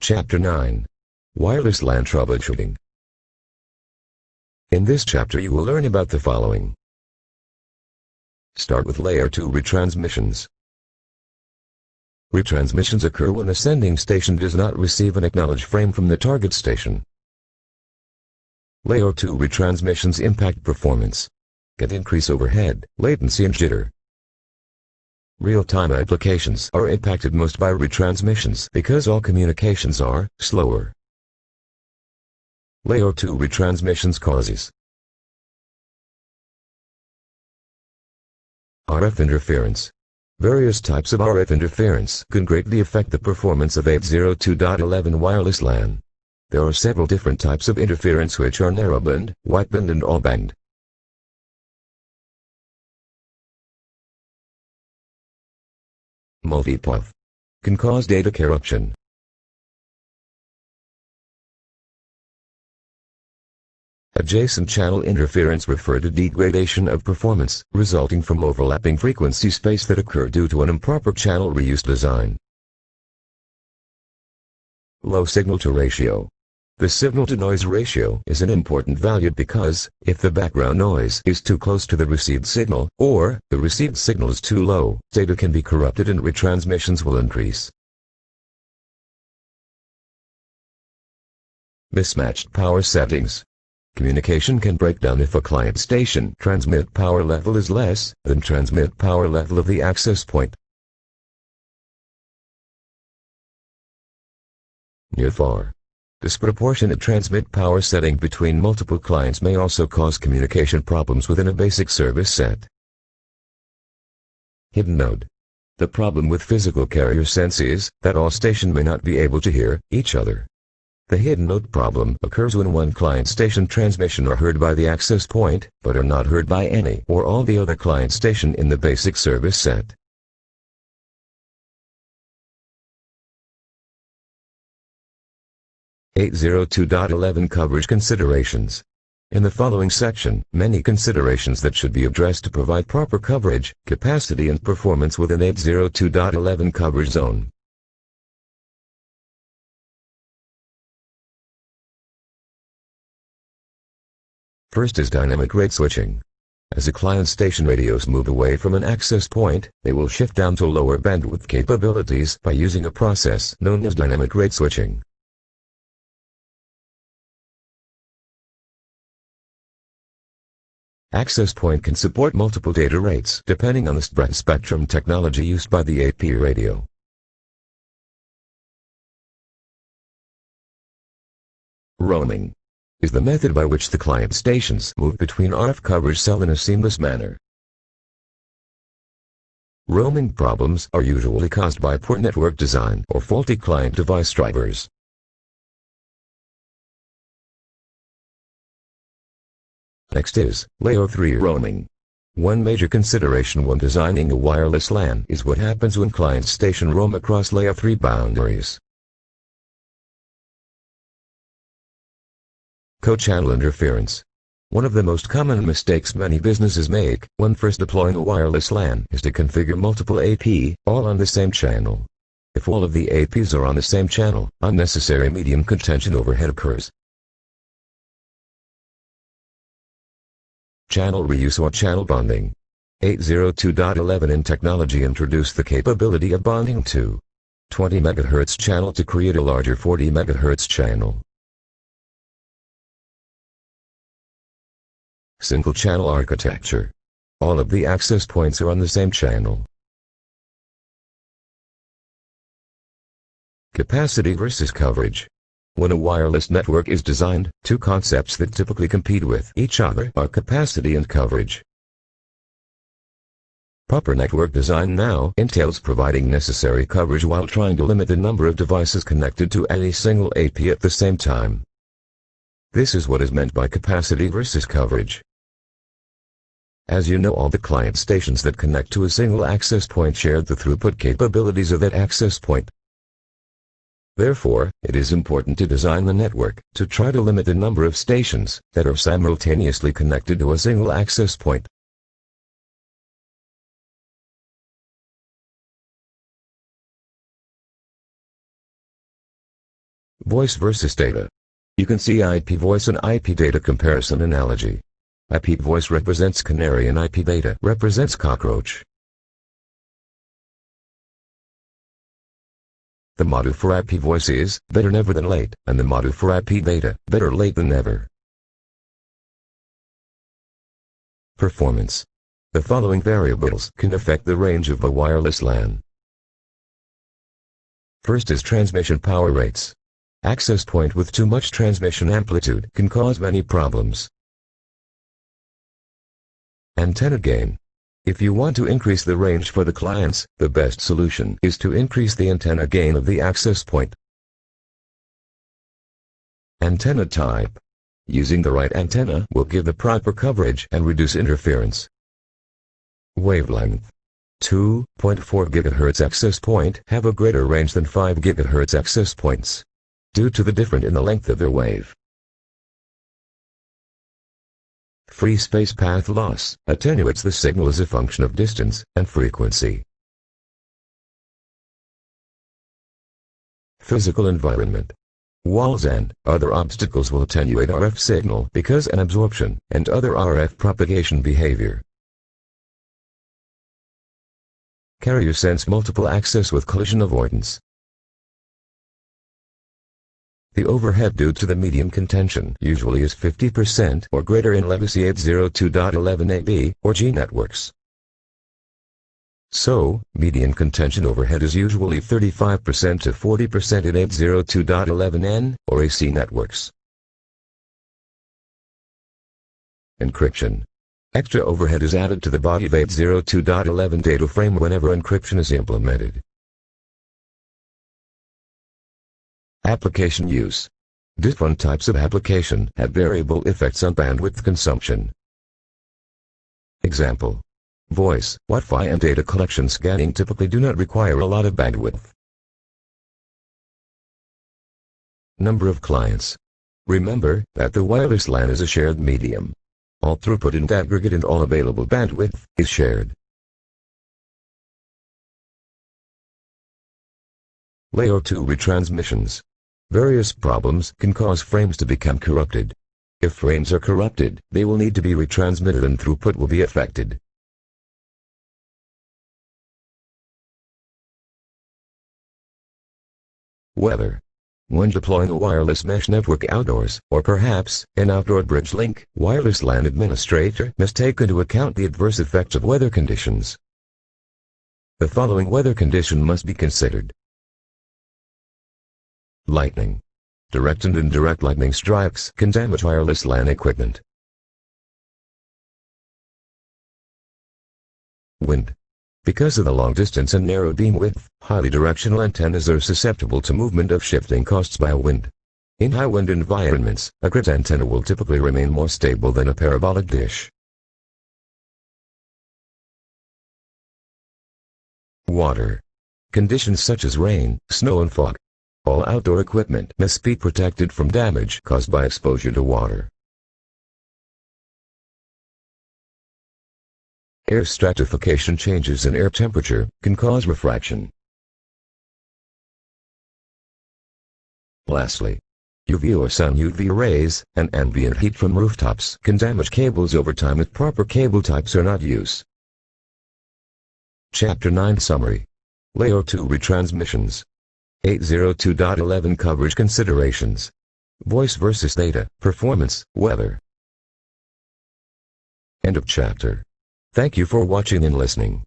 Chapter 9. Wireless LAN Troubleshooting. In this chapter you will learn about the following. Start with Layer 2 retransmissions. Retransmissions occur when a sending station does not receive an acknowledged frame from the target station. Layer 2 retransmissions impact performance, can increase overhead, latency and jitter. Real-time applications are impacted most by retransmissions because all communications are slower. Layer 2 retransmissions causes RF interference. Various types of RF interference can greatly affect the performance of 802.11 wireless LAN. There are several different types of interference which are narrowband, wideband and all-band. Multipath can cause data corruption. Adjacent channel interference refer to degradation of performance, resulting from overlapping frequency space that occur due to an improper channel reuse design. Low signal-to ratio. The signal-to-noise ratio is an important value because, if the background noise is too close to the received signal, or the received signal is too low, data can be corrupted and retransmissions will increase. Mismatched power settings. Communication can break down if a client station transmit power level is less than transmit power level of the access point. Near-far. Disproportionate transmit power setting between multiple clients may also cause communication problems within a basic service set. Hidden node. The problem with physical carrier sense is that all stations may not be able to hear each other. The hidden node problem occurs when one client station transmission are heard by the access point, but are not heard by any or all the other client station in the basic service set. .11 coverage considerations. In the following section, many considerations that should be addressed to provide proper coverage, capacity and performance within 802.11 coverage zone. First is dynamic rate switching. As a client station radios move away from an access point, they will shift down to lower bandwidth capabilities by using a process known as dynamic rate switching. Access point can support multiple data rates depending on the spread spectrum technology used by the AP radio. Roaming is the method by which the client stations move between RF coverage cell in a seamless manner. Roaming problems are usually caused by poor network design or faulty client device drivers. Next is Layer 3 roaming. One major consideration when designing a wireless LAN is what happens when client station roam across Layer 3 boundaries. Co-channel interference. One of the most common mistakes many businesses make when first deploying a wireless LAN is to configure multiple AP, all on the same channel. If all of the APs are on the same channel, unnecessary medium contention overhead occurs. Channel reuse or channel bonding. 802.11 in technology introduced the capability of bonding to 20 MHz channel to create a larger 40 MHz channel. Single channel architecture. All of the access points are on the same channel. Capacity versus coverage. When a wireless network is designed, two concepts that typically compete with each other are capacity and coverage. Proper network design now entails providing necessary coverage while trying to limit the number of devices connected to any single AP at the same time. This is what is meant by capacity versus coverage. As you know, all the client stations that connect to a single access point share the throughput capabilities of that access point. Therefore, it is important to design the network to try to limit the number of stations that are simultaneously connected to a single access point. Voice versus data. You can see IP voice and IP data comparison analogy. IP voice represents canary and IP data represents cockroach. The motto for IP voice is, better never than late, and the motto for IP data, better late than never. Performance. The following variables can affect the range of a wireless LAN. First is transmission power rates. Access point with too much transmission amplitude can cause many problems. Antenna gain. If you want to increase the range for the clients, the best solution is to increase the antenna gain of the access point. Antenna type. Using the right antenna will give the proper coverage and reduce interference. Wavelength. 2.4 GHz access point have a greater range than 5 GHz access points, due to the difference in the length of their wave. Free space path loss attenuates the signal as a function of distance and frequency. Physical environment. Walls and other obstacles will attenuate RF signal because an absorption and other RF propagation behavior. Carrier sense multiple access with collision avoidance. The overhead due to the medium contention usually is 50% or greater in legacy 802.11ab or G networks. So, median contention overhead is usually 35% to 40% in 802.11n or AC networks. Encryption. Extra overhead is added to the body of 802.11 data frame whenever encryption is implemented. Application use. Different types of application have variable effects on bandwidth consumption. Example. Voice, Wi-Fi and data collection scanning typically do not require a lot of bandwidth. Number of clients. Remember that the wireless LAN is a shared medium. All throughput and aggregate and all available bandwidth is shared. Layer 2 retransmissions. Various problems can cause frames to become corrupted. If frames are corrupted, they will need to be retransmitted and throughput will be affected. Weather. When deploying a wireless mesh network outdoors, or perhaps an outdoor bridge link, wireless LAN administrator must take into account the adverse effects of weather conditions. The following weather condition must be considered. Lightning. Direct and indirect lightning strikes can damage wireless LAN equipment. Wind. Because of the long distance and narrow beam width, highly directional antennas are susceptible to movement of shifting costs by wind. In high wind environments, a grid antenna will typically remain more stable than a parabolic dish. Water. Conditions such as rain, snow and fog. All outdoor equipment must be protected from damage caused by exposure to water. Air stratification changes in air temperature can cause refraction. Lastly, UV or sun UV rays and ambient heat from rooftops can damage cables over time if proper cable types are not used. Chapter 9 Summary. Layer 2 Retransmissions. 802.11 Coverage Considerations. Voice versus data, performance, weather. End of chapter. Thank you for watching and listening.